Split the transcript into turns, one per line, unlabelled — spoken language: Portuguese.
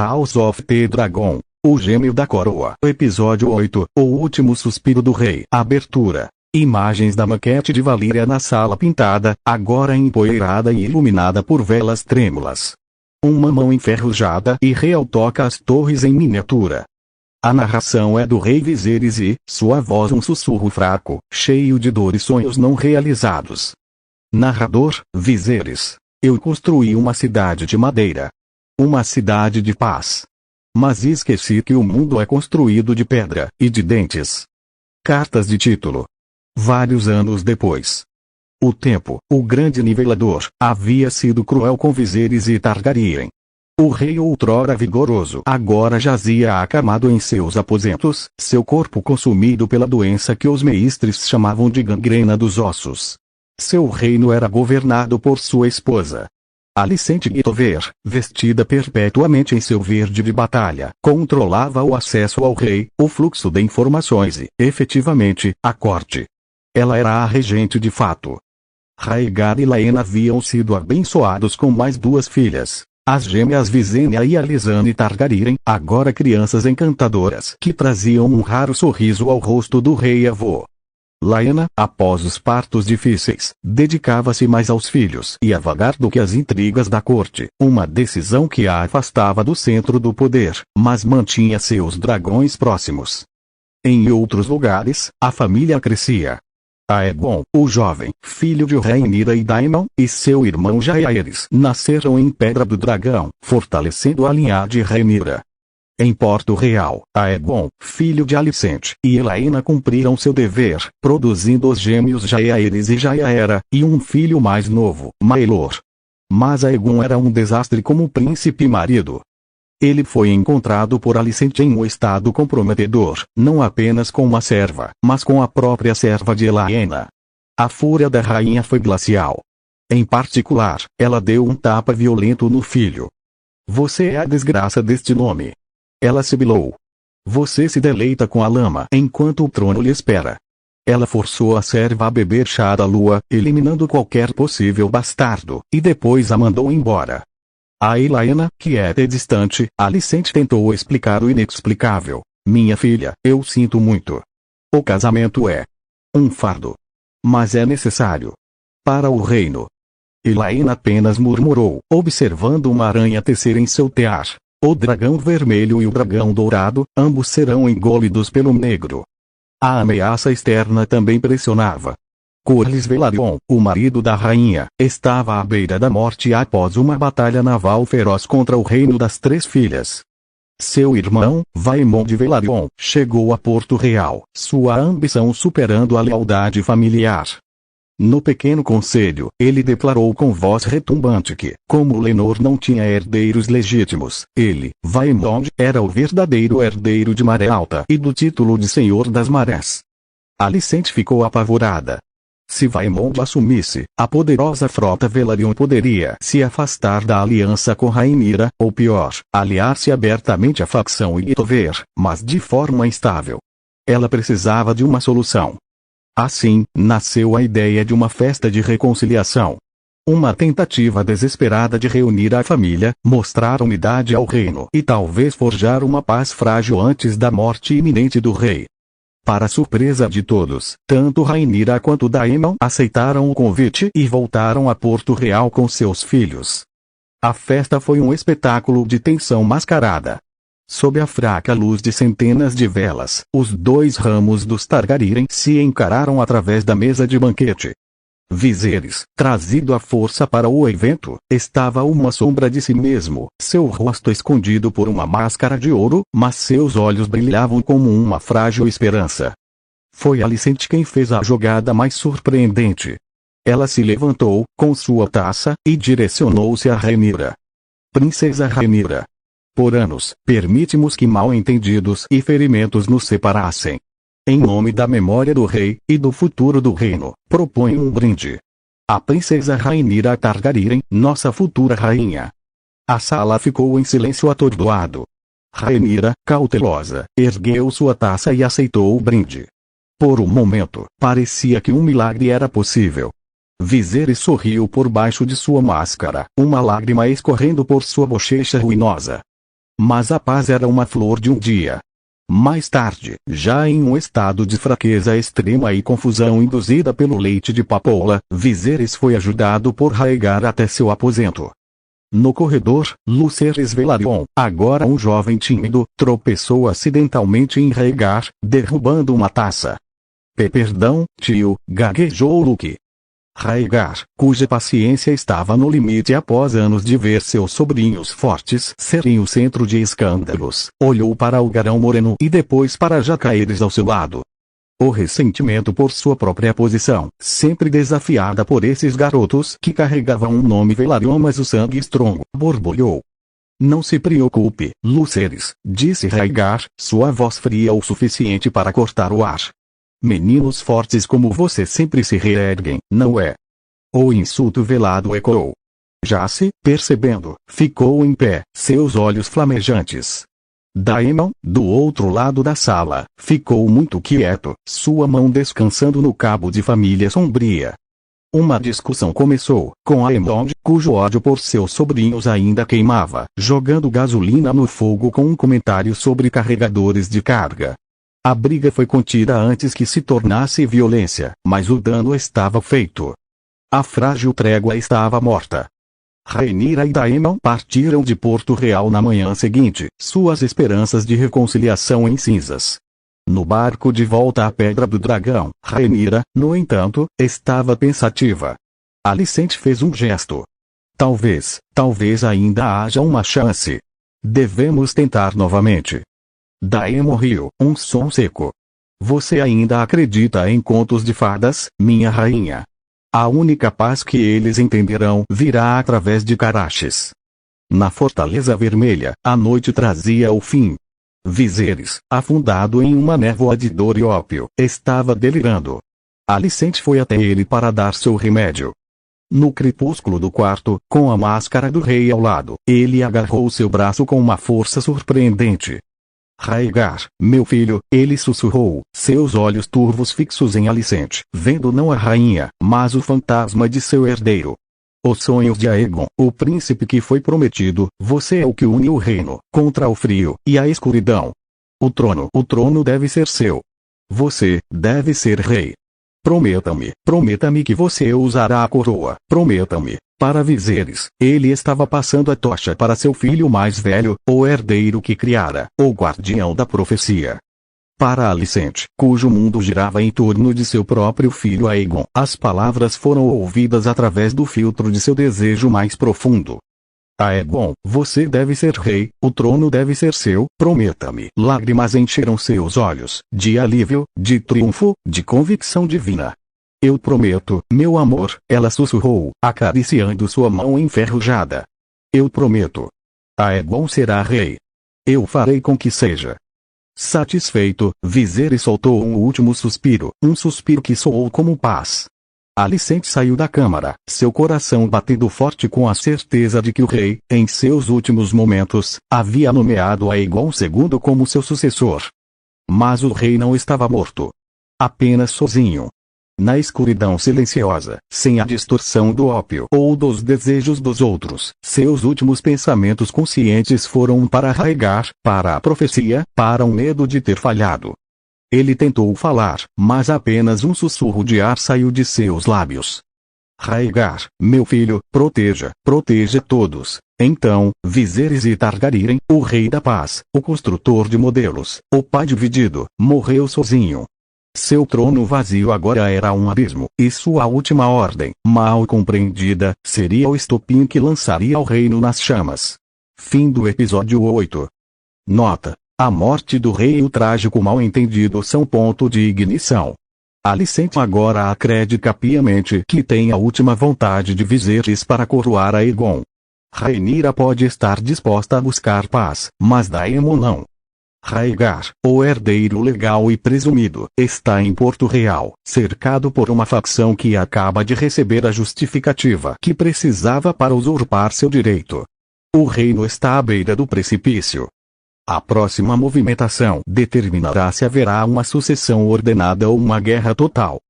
House of the Dragon, o gêmeo da coroa. Episódio 8, o último suspiro do rei. Abertura. Imagens da maquete de Valyria na sala pintada, agora empoeirada e iluminada por velas trêmulas. Uma mão enferrujada e real toca as torres em miniatura. A narração é do rei Viserys e, sua voz um sussurro fraco, cheio de dor e sonhos não realizados. Narrador, Viserys. Eu construí uma cidade de madeira. Uma cidade de paz. Mas esqueci que o mundo é construído de pedra e de dentes. Cartas de título. Vários anos depois. O tempo, o grande nivelador, havia sido cruel com Viserys e Targaryen. O rei outrora vigoroso agora jazia acamado em seus aposentos, seu corpo consumido pela doença que os meistres chamavam de gangrena dos ossos. Seu reino era governado por sua esposa. Alicente Guinevere, vestida perpetuamente em seu verde de batalha, controlava o acesso ao rei, o fluxo de informações e, efetivamente, a corte. Ela era a regente de fato. Rhaegar e Laena haviam sido abençoados com mais duas filhas. As gêmeas Visenya e Alysanne Targaryen, agora crianças encantadoras que traziam um raro sorriso ao rosto do rei-avô. Laena, após os partos difíceis, dedicava-se mais aos filhos e a vagar do que às intrigas da corte, uma decisão que a afastava do centro do poder, mas mantinha seus dragões próximos. Em outros lugares, a família crescia. Aegon, o jovem, filho de Rhaenyra e Daemon, e seu irmão Jaehaerys nasceram em Pedra do Dragão, fortalecendo a linhagem Rhaenyra. Em Porto Real, Aegon, filho de Alicente, e Elaena cumpriram seu dever, produzindo os gêmeos Jaehaerys e Jaehaera, e um filho mais novo, Maelor. Mas Aegon era um desastre como príncipe marido. Ele foi encontrado por Alicente em um estado comprometedor, não apenas com uma serva, mas com a própria serva de Elaena. A fúria da rainha foi glacial. Em particular, ela deu um tapa violento no filho. "Você é a desgraça deste nome." Ela sibilou. "Você se deleita com a lama enquanto o trono lhe espera." Ela forçou a serva a beber chá da lua, eliminando qualquer possível bastardo, e depois a mandou embora. A Elaena, quieta e distante, Alicente tentou explicar o inexplicável. "Minha filha, eu sinto muito. O casamento é um fardo. Mas é necessário. Para o reino." Elaena apenas murmurou, observando uma aranha tecer em seu tear. "O dragão vermelho e o dragão dourado, ambos serão engolidos pelo negro." A ameaça externa também pressionava. Corlys Velaryon, o marido da rainha, estava à beira da morte após uma batalha naval feroz contra o reino das Três Filhas. Seu irmão, Vaemond Velaryon, chegou a Porto Real, sua ambição superando a lealdade familiar. No pequeno conselho, ele declarou com voz retumbante que, como Lenor não tinha herdeiros legítimos, ele, Vaemond, era o verdadeiro herdeiro de Maré Alta e do título de Senhor das Marés. Alicente ficou apavorada. Se Vaemond assumisse, a poderosa frota Velaryon poderia se afastar da aliança com Rhaenyra, ou pior, aliar-se abertamente à facção Guinevere, mas de forma instável. Ela precisava de uma solução. Assim, nasceu a ideia de uma festa de reconciliação. Uma tentativa desesperada de reunir a família, mostrar unidade ao reino e talvez forjar uma paz frágil antes da morte iminente do rei. Para surpresa de todos, tanto Rhaenyra quanto Daemon aceitaram o convite e voltaram a Porto Real com seus filhos. A festa foi um espetáculo de tensão mascarada. Sob a fraca luz de centenas de velas, os dois ramos dos Targaryen se encararam através da mesa de banquete. Viserys, trazido à força para o evento, estava uma sombra de si mesmo, seu rosto escondido por uma máscara de ouro, mas seus olhos brilhavam como uma frágil esperança. Foi Alicente quem fez a jogada mais surpreendente. Ela se levantou, com sua taça, e direcionou-se a Rhaenyra. "Princesa Rhaenyra. Por anos, permitimos que mal-entendidos e ferimentos nos separassem. Em nome da memória do rei, e do futuro do reino, proponho um brinde. A princesa Rhaenyra Targaryen, nossa futura rainha." A sala ficou em silêncio atordoado. Rhaenyra, cautelosa, ergueu sua taça e aceitou o brinde. Por um momento, parecia que um milagre era possível. Viserys sorriu por baixo de sua máscara, uma lágrima escorrendo por sua bochecha ruinosa. mas a paz era uma flor de um dia. Mais tarde, já em um estado de fraqueza extrema e confusão induzida pelo leite de papoula, Viserys foi ajudado por Rhaegar até seu aposento. No corredor, Lucerys Velaryon, agora um jovem tímido, tropeçou acidentalmente em Rhaegar, derrubando uma taça. Perdão, tio, gaguejou Luke. Rhaegar, cuja paciência estava no limite após anos de ver seus sobrinhos fortes serem o centro de escândalos, olhou para o Garão Moreno e depois para Jacaeires ao seu lado. O ressentimento por sua própria posição, sempre desafiada por esses garotos que carregavam um nome Velaryon, mas o sangue Strong borbulhou. Não se preocupe, Lucerys, disse Rhaegar, sua voz fria o suficiente para cortar o ar. Meninos fortes como você sempre se reerguem, não é? O insulto velado ecoou. Jace, percebendo, ficou em pé, seus olhos flamejantes. Daemon, do outro lado da sala, ficou muito quieto, sua mão descansando no cabo de família sombria. Uma discussão começou, com Aemond, cujo ódio por seus sobrinhos ainda queimava, jogando gasolina no fogo com um comentário sobre carregadores de carga. A briga foi contida antes que se tornasse violência, mas o dano estava feito. A frágil trégua estava morta. Rhaenyra e Daemon partiram de Porto Real na manhã seguinte, suas esperanças de reconciliação em cinzas. No barco de volta à Pedra do Dragão, Rhaenyra, no entanto, estava pensativa. Alicente fez um gesto. Talvez ainda haja uma chance. Devemos tentar novamente. Daemon riu, um som seco. Você ainda acredita em contos de fadas, minha rainha? A única paz que eles entenderão virá através de Caraxes. Na Fortaleza Vermelha, a noite trazia o fim. Viserys, afundado em uma névoa de dor e ópio, estava delirando. Alicente foi até ele para dar seu remédio. No crepúsculo do quarto, com a máscara do rei ao lado, ele agarrou seu braço com uma força surpreendente. Rhaegar, meu filho, ele sussurrou, seus olhos turvos fixos em Alicente, vendo não a rainha, mas o fantasma de seu herdeiro. Os sonhos de Aegon, o príncipe que foi prometido, você é o que une o reino, contra o frio, e a escuridão. O trono deve ser seu. Você, deve ser rei. Prometa-me que você usará a coroa, prometa-me. Para Viserys, ele estava passando a tocha para seu filho mais velho, o herdeiro que criara, o guardião da profecia. Para Alicente, cujo mundo girava em torno de seu próprio filho Aegon, as palavras foram ouvidas através do filtro de seu desejo mais profundo. Aegon, você deve ser rei, o trono deve ser seu, prometa-me. Lágrimas encheram seus olhos, de alívio, de triunfo, de convicção divina. Eu prometo, meu amor, ela sussurrou, acariciando sua mão enferrujada. Eu prometo. Aegon será rei. Eu farei com que seja. Satisfeito, Viserys soltou um último suspiro, um suspiro que soou como paz. Alicente saiu da câmara, seu coração batendo forte com a certeza de que o rei, em seus últimos momentos, havia nomeado Aegon II como seu sucessor. Mas o rei não estava morto. Apenas sozinho. Na escuridão silenciosa, sem a distorção do ópio ou dos desejos dos outros, seus últimos pensamentos conscientes foram para Rhaegar, para a profecia, para o medo de ter falhado. Ele tentou falar, mas apenas um sussurro de ar saiu de seus lábios. Rhaegar, meu filho, proteja todos. Então, Viserys Targaryen, o rei da paz, o construtor de modelos, o pai dividido, morreu sozinho. Seu trono vazio agora era um abismo, e sua última ordem, mal compreendida, seria o estopim que lançaria o reino nas chamas. Fim do episódio 8. Nota: a morte do rei e o trágico mal-entendido são ponto de ignição. Alicente agora acredita piamente que tem a última vontade de Viserys para coroar Aegon. Rhaenyra pode estar disposta a buscar paz, mas Daemon não. Rhaegar, o herdeiro legal e presumido, está em Porto Real, cercado por uma facção que acaba de receber a justificativa que precisava para usurpar seu direito. O reino está à beira do precipício. A próxima movimentação determinará se haverá uma sucessão ordenada ou uma guerra total.